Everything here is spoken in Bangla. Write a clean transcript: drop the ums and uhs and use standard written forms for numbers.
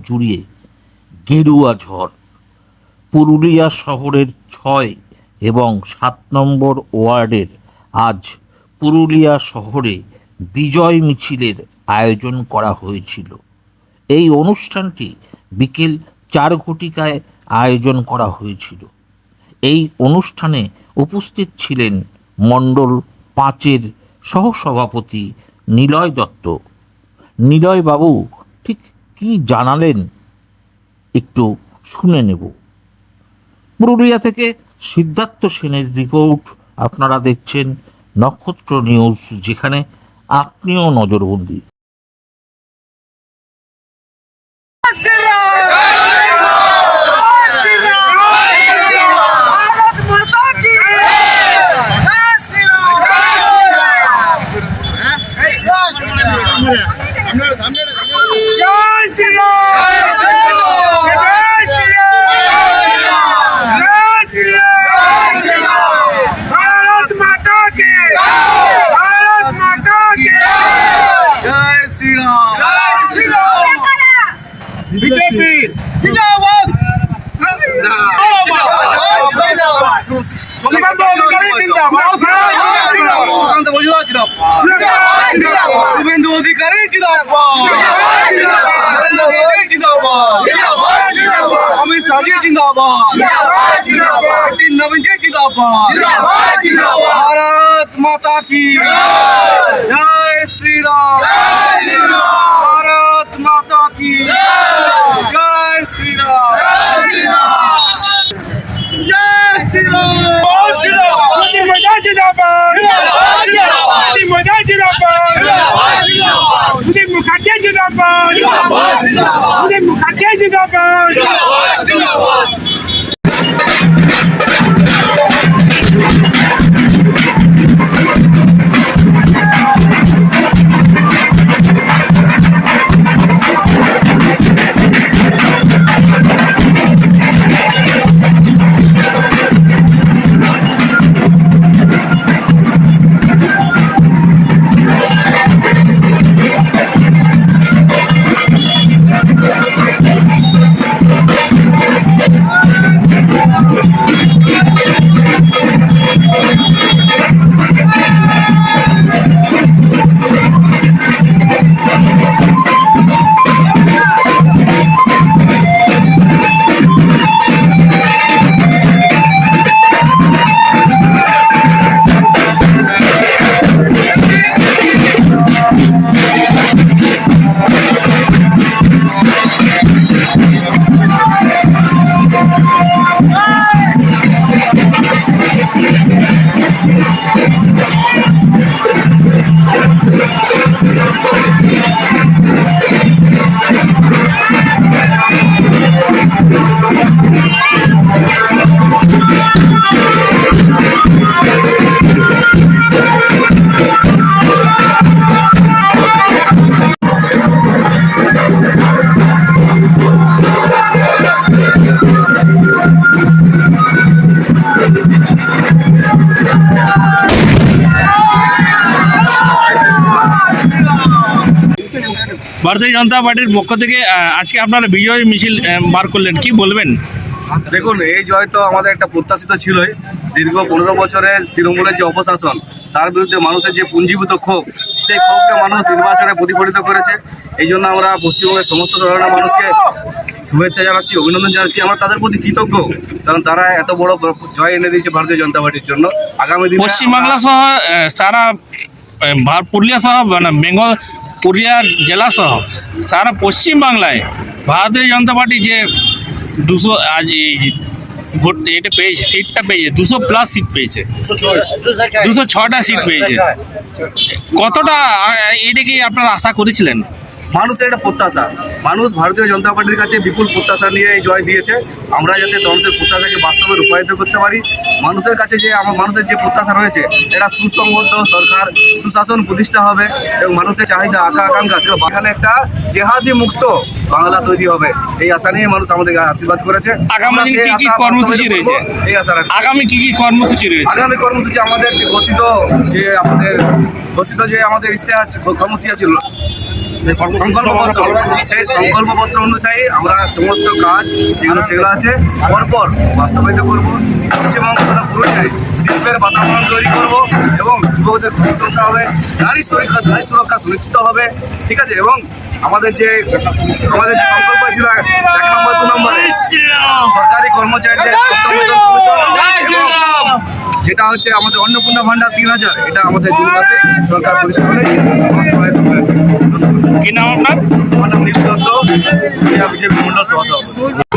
জুড়িয়ে গেরুয়া ঝড়। পুরুলিয়া শহরের 6 এবং 7 নম্বর ওয়ার্ডের আজ পুরুলিয়া শহরে বিজয় মিছিলের আয়োজন করা হয়েছিল। এই অনুষ্ঠানটি বিকেল 4 ঘটিকায় আয়োজন করা হয়েছিল। এই অনুষ্ঠানে উপস্থিত ছিলেন মণ্ডল 5-এর সহসভাপতি নিলয় দত্ত। নিলয় বাবু ঠিক কি জানালেন একটু শুনে নেব। পুরুলিয়া থেকে সিদ্ধার্থ সেনের রিপোর্ট। আপনারা দেখছেন নক্ষত্র নিউজ, যেখানে আপনিও নজরবন্দি। শুভেন্দু অধিকারী জিন্দাবাদ, অমিত শাহ জিন্দাবাদ, নবীন জি জিন্দাবাদ। भारत माता की जय श्री राम, भारत माता की जय श्री राम, जय श्री राम। ভারতীয় জনতা পার্টির পক্ষ থেকে আজকে আপনারা বিজয় মিছিল বার করলেন, কি বলবেন? দেখুন, এই জয় তো আমাদের একটা প্রত্যাশিত ছিলই। দীর্ঘ 15 বছরের তৃণমূলের যে অপশাসন, তার বিরুদ্ধে মানুষের যে পুঞ্জীভূত ক্ষোভ, সেই ক্ষোভকে মানুষ নির্বাচনে প্রতিফলিত করেছে। এই জন্য আমরা পশ্চিমবঙ্গের সমস্ত সাধারণ মানুষকে শুভেচ্ছা জানাচ্ছি, অভিনন্দন জানাচ্ছি। আমরা তাদের প্রতি কৃতজ্ঞ, কারণ তারা এত বড় জয় এনে দিয়েছে ভারতীয় জনতা পার্টির জন্য। আগামী দিনে পশ্চিমবাংলা সহ সারা পুরুলিয়া সহ বেঙ্গল, পুরুলিয়া জেলা সহ সারা পশ্চিমবাংলায় ভারতীয় জনতা পার্টি যে 200 আজ ভোট এটা পেয়েছে, সিটটা পেয়েছে, 200+ সিট পেয়েছে, 206টা সিট পেয়েছে। কতটা এটা কি আপনারা আশা করেছিলেন? মানুষের একটা প্রত্যাশা, মানুষ ভারতীয় জনতা পার্টির কাছে বিপুল প্রত্যাশা নিয়ে এই জয় দিয়েছে। আমরা যাতে মানুষের প্রত্যাশাকে বাস্তবে রূপায়িত করতে পারি, মানুষের কাছে যে মানুষের যে প্রত্যাশা রয়েছে এটা সুসংবদ্ধ সরকার, সুশাসন প্রতিষ্ঠা হবে এবং মানুষের চাহিদা আকাঙ্ক্ষা ছিল এখানে একটা জেহাদি মুক্ত বাংলা তৈরি হবে, এই আশা নিয়ে মানুষ আমাদেরকে আশীর্বাদ করেছে। আগামী আমরা দিনে সেই কি কি আশা কর্মসূচি বাস্তবায়িত রয়েছে? করবো, এই আশা রাখছি। আগামী কি কর্মসূচি রয়েছে? আগামী কর্মসূচি আমাদের যে ঘোষিত যে আমাদের ইশতেহার কর্মসূচি ছিল, সেই সংকল্পপত্র অনুযায়ী আমরা সমস্ত কাজ যেগুলো আছে পরপর বাস্তবায়িত করব। পশ্চিমবঙ্গ তথা পুরুলিয়ায় শিল্পের বাতাবরণ তৈরি করব এবং যুবকদের কর্মসংস্থান হবে, নারী সুরক্ষা সুনিশ্চিত হবে, ঠিক আছে। এবং আমাদের যে সংকল্প ছিল 1 নম্বর 2 নম্বরে সরকারি কর্মচারীদের সপ্তম বেতন কমিশন এবং যেটা হচ্ছে আমাদের অন্নপূর্ণা ভান্ডার 3000, এটা আমাদের জুন মাসে সরকার পরিষ্কার হলে বাস্তবায়ন করবে। কি নাম আপনার? আমার নাম নীল দত্ত, বিজেপি মন্ডল সহসভাপতি।